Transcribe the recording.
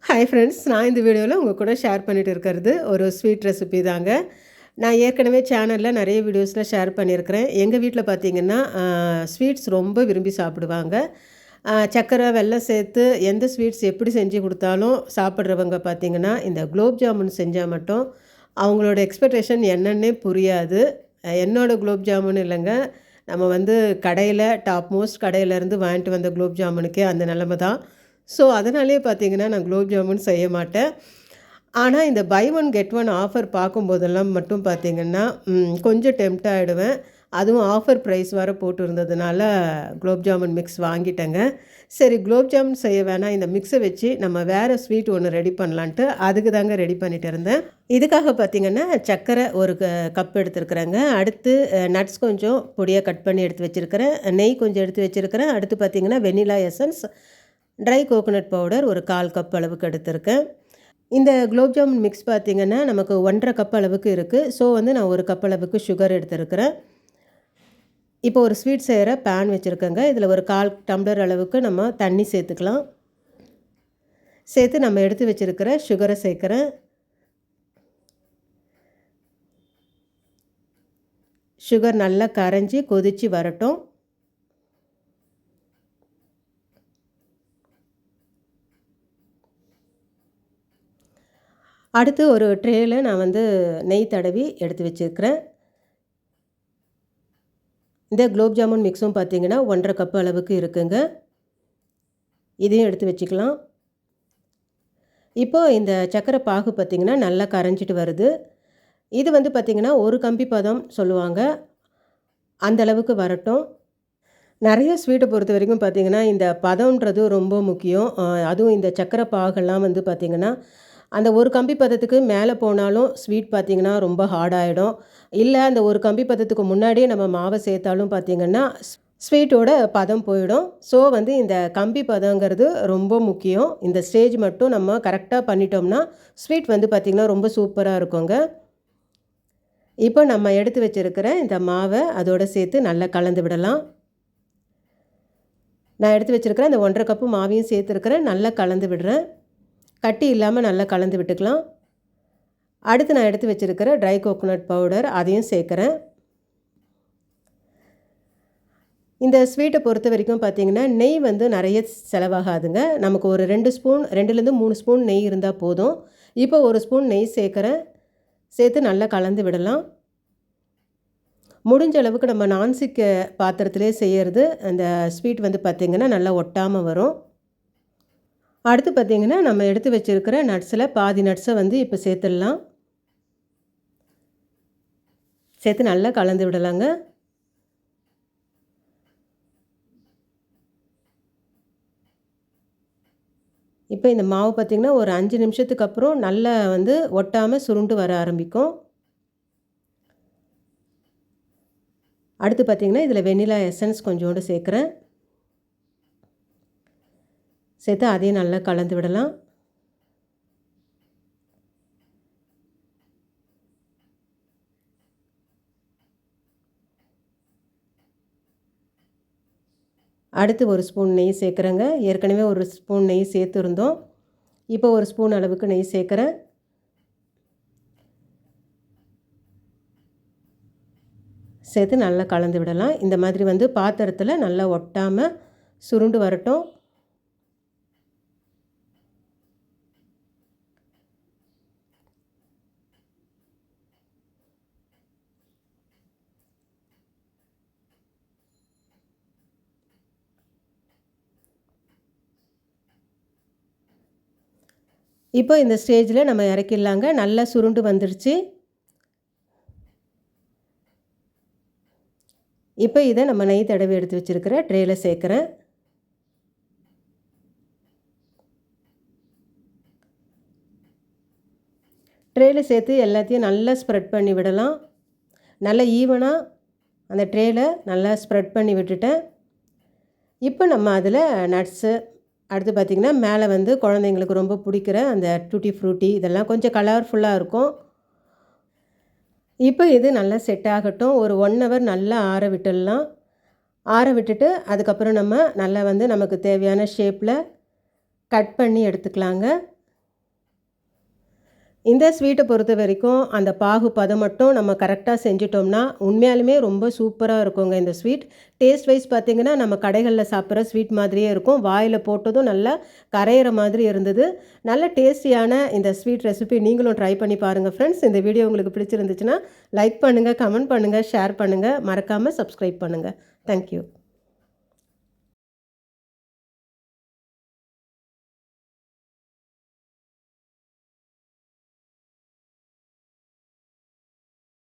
Hi friends, நான் இந்த வீடியோவில் உங்கள் கூட ஷேர் பண்ணிட்டு இருக்கிறது ஒரு ஸ்வீட் ரெசிபி தாங்க. நான் ஏற்கனவே சேனலில் நிறைய வீடியோஸில் ஷேர் பண்ணியிருக்கிறேன். எங்கள் வீட்டில் பார்த்திங்கன்னா ஸ்வீட்ஸ் ரொம்ப விரும்பி சாப்பிடுவாங்க. சர்க்கரை, வெல்லம் சேர்த்து எந்த ஸ்வீட்ஸ் எப்படி செஞ்சு கொடுத்தாலும் சாப்பிட்றவங்க பார்த்திங்கன்னா இந்த குலோப் ஜாமுன் செஞ்சால் மட்டும் அவங்களோட எக்ஸ்பெக்டேஷன் என்னன்னே புரியாது. என்னோடய குலோப் ஜாமுன் இல்லைங்க, நம்ம வந்து கடையில் டாப் மோஸ்ட் கடையிலேருந்து வாங்கிட்டு வந்த குலோப் ஜாமுனுக்கே அந்த நிலமை தான். ஸோ அதனாலேயே பார்த்தீங்கன்னா நான் குலோப் ஜாமுன் செய்ய மாட்டேன். ஆனால் இந்த buy one get one offer பார்க்கும்போதெல்லாம் மட்டும் பார்த்திங்கன்னா கொஞ்சம் டெம்ப்ட் ஆகிடுவேன். அதுவும் ஆஃபர் ப்ரைஸ் வேறு போட்டிருந்ததுனால குலோப் ஜாமுன் மிக்ஸ் வாங்கிட்டேங்க. சரி, குலோப் ஜாமுன் செய்ய வேணாம், இந்த மிக்ஸை வச்சு நம்ம வேறு ஸ்வீட் ஒன்று ரெடி பண்ணலான்ட்டு அதுக்கு தாங்க ரெடி பண்ணிகிட்டு இருந்தேன். இதுக்காக பார்த்திங்கன்னா சர்க்கரை ஒரு கப் எடுத்துருக்குறேங்க. அடுத்து நட்ஸ் கொஞ்சம் பொடியாக கட் பண்ணி எடுத்து வச்சுருக்கிறேன். நெய் கொஞ்சம் எடுத்து வச்சுருக்கிறேன். அடுத்து பார்த்திங்கன்னா vanilla essence, dry coconut powder ஒரு 1/4 கப் அளவுக்கு எடுத்திருக்கேன். இந்த குலோப் ஜாமுன் மிக்ஸ் பார்த்திங்கன்னா நமக்கு 1.5 கப் அளவுக்கு இருக்குது. ஸோ வந்து நான் 1 கப் அளவுக்கு சுகர் எடுத்துருக்கிறேன். இப்போ ஒரு ஸ்வீட் செய்கிற பேன் வச்சுருக்கேங்க. இதில் ஒரு 1/4 டம்ளர் அளவுக்கு நம்ம தண்ணி சேர்த்துக்கலாம். சேர்த்து நம்ம எடுத்து வச்சுருக்கிற சுகரை சேர்க்குறேன். சுகர் நல்லா கரைஞ்சி கொதித்து வரட்டும். அடுத்து ஒரு ட்ரேயில் நான் வந்து நெய் தடவி எடுத்து வச்சுருக்கிறேன். இந்த குலோப் ஜாமுன் மிக்ஸும் பார்த்திங்கன்னா 1.5 கப் அளவுக்கு இருக்குங்க. இதையும் எடுத்து வச்சுக்கலாம். இப்போது இந்த சர்க்கரை பாகு பார்த்திங்கன்னா நல்லா கரைஞ்சிட்டு வருது. இது வந்து பார்த்திங்கன்னா ஒரு கம்பி பதம் சொல்லுவாங்க, அந்த அளவுக்கு வரட்டும். நிறைய ஸ்வீட்டை பொறுத்த வரைக்கும் பார்த்திங்கன்னா இந்த பதம்ன்றது ரொம்ப முக்கியம். அதுவும் இந்த சர்க்கரை பாகெல்லாம் வந்து பார்த்திங்கன்னா அந்த ஒரு கம்பி பதத்துக்கு மேலே போனாலும் ஸ்வீட் பார்த்திங்கன்னா ரொம்ப ஹார்டாகிடும். இல்லை அந்த ஒரு கம்பி பதத்துக்கு முன்னாடியே நம்ம மாவை சேர்த்தாலும் பார்த்திங்கன்னா ஸ்வீட்டோட பதம் போயிடும். ஸோ வந்து இந்த கம்பி பதங்கிறது ரொம்ப முக்கியம். இந்த ஸ்டேஜ் மட்டும் நம்ம கரெக்டாக பண்ணிட்டோம்னா ஸ்வீட் வந்து பார்த்திங்கன்னா ரொம்ப சூப்பராக இருக்குங்க. இப்போ நம்ம எடுத்து வச்சுருக்கிற இந்த மாவை அதோடு சேர்த்து நல்லா கலந்து விடலாம். நான் எடுத்து வச்சுருக்கிறேன் இந்த 1.5 கப்பு மாவையும் சேர்த்துருக்கிறேன். நல்லா கலந்து விடுறேன். கட்டி இல்லாமல் நல்லா கலந்து விட்டுக்கலாம். அடுத்து நான் எடுத்து வச்சுருக்கிற ட்ரை கோகோனட் பவுடர் அதையும் சேர்க்குறேன். இந்த ஸ்வீட்டை பொறுத்த வரைக்கும் பார்த்திங்கன்னா நெய் வந்து நிறைய செலவாகாதுங்க. நமக்கு ஒரு 2 ஸ்பூன் 2லேருந்து 3 ஸ்பூன் நெய் இருந்தால் போதும். இப்போ 1 ஸ்பூன் நெய் சேர்க்குறேன். சேர்த்து நல்லா கலந்து விடலாம். முடிஞ்ச அளவுக்கு நம்ம நான்ஸ்டிக் பாத்திரத்திலே செய்கிறது அந்த ஸ்வீட் வந்து பார்த்திங்கன்னா நல்லா ஒட்டாமல் வரும். அடுத்து பார்த்திங்கன்னா நம்ம எடுத்து வச்சுருக்கிற நட்ஸில் பாதி நட்ஸை வந்து இப்போ சேர்த்துடலாம். சேர்த்து நல்லா கலந்து விடலாங்க. இப்போ இந்த மாவு பார்த்திங்கன்னா ஒரு 5 நிமிஷத்துக்கு அப்புறம் நல்லா வந்து ஒட்டாமல் சுருண்டு வர ஆரம்பிக்கும். அடுத்து பார்த்திங்கன்னா இதில் வெனிலா எசன்ஸ் கொஞ்சோண்டு சேர்க்குறேன். சேர்த்து அதையும் நல்லா கலந்து விடலாம். அடுத்து 1 ஸ்பூன் நெய் சேர்க்குறேங்க. ஏற்கனவே 1 ஸ்பூன் நெய் சேர்த்துருந்தோம். இப்போ 1 ஸ்பூன் அளவுக்கு நெய் சேர்க்குறேன். சேர்த்து நல்லா கலந்து விடலாம். இந்த மாதிரி வந்து பாத்திரத்தில் நல்லா ஒட்டாமல் சுருண்டு வரட்டும். இப்போ இந்த ஸ்டேஜில் நம்ம இறக்கிடலாங்க. நல்லா சுருண்டு வந்துடுச்சு. இப்போ இதை நம்ம நெய் தடவி எடுத்து வச்சுருக்கிற ட்ரேயில் சேர்க்குறேன். ட்ரேயில் சேர்த்து எல்லாத்தையும் நல்லா ஸ்ப்ரெட் பண்ணி விடலாம். நல்லா ஈவனாக அந்த ட்ரேயில் நல்லா ஸ்ப்ரெட் பண்ணி விட்டுட்டேன். இப்போ நம்ம அதில் நட்ஸு, அடுத்து பார்த்திங்கன்னா மேலே வந்து குழந்தைங்களுக்கு ரொம்ப பிடிக்கிற அந்த டூட்டி ஃப்ரூட்டி இதெல்லாம் கொஞ்சம் கலர்ஃபுல்லாக இருக்கும். இப்போ இது நல்லா செட் ஆகட்டும். ஒரு 1 ஹவர் நல்லா ஆற விட்டுடலாம். ஆற விட்டுட்டு அதுக்கப்புறம் நம்ம நல்லா வந்து நமக்கு தேவையான ஷேப்பில் கட் பண்ணி எடுத்துக்கலாங்க. இந்த ஸ்வீட்டை பொறுத்த வரைக்கும் அந்த பாகு பதம் மட்டும் நம்ம கரெக்டாக செஞ்சிட்டோம்னா உண்மையாலுமே ரொம்ப சூப்பராக இருக்குங்க இந்த ஸ்வீட். டேஸ்ட் வைஸ் பார்த்திங்கன்னா நம்ம கடைகளில் சாப்பிட்ற ஸ்வீட் மாதிரியே இருக்கும். வாயில் போட்டதும் நல்லா கரையிற மாதிரி இருந்தது. நல்ல டேஸ்டியான இந்த ஸ்வீட் ரெசிபி நீங்களும் ட்ரை பண்ணி பாருங்கள் ஃப்ரெண்ட்ஸ். இந்த வீடியோ உங்களுக்கு பிடிச்சிருந்துச்சுன்னா லைக் பண்ணுங்கள், கமெண்ட் பண்ணுங்கள், ஷேர் பண்ணுங்கள், மறக்காமல் சப்ஸ்கிரைப் பண்ணுங்கள். தேங்க்யூ.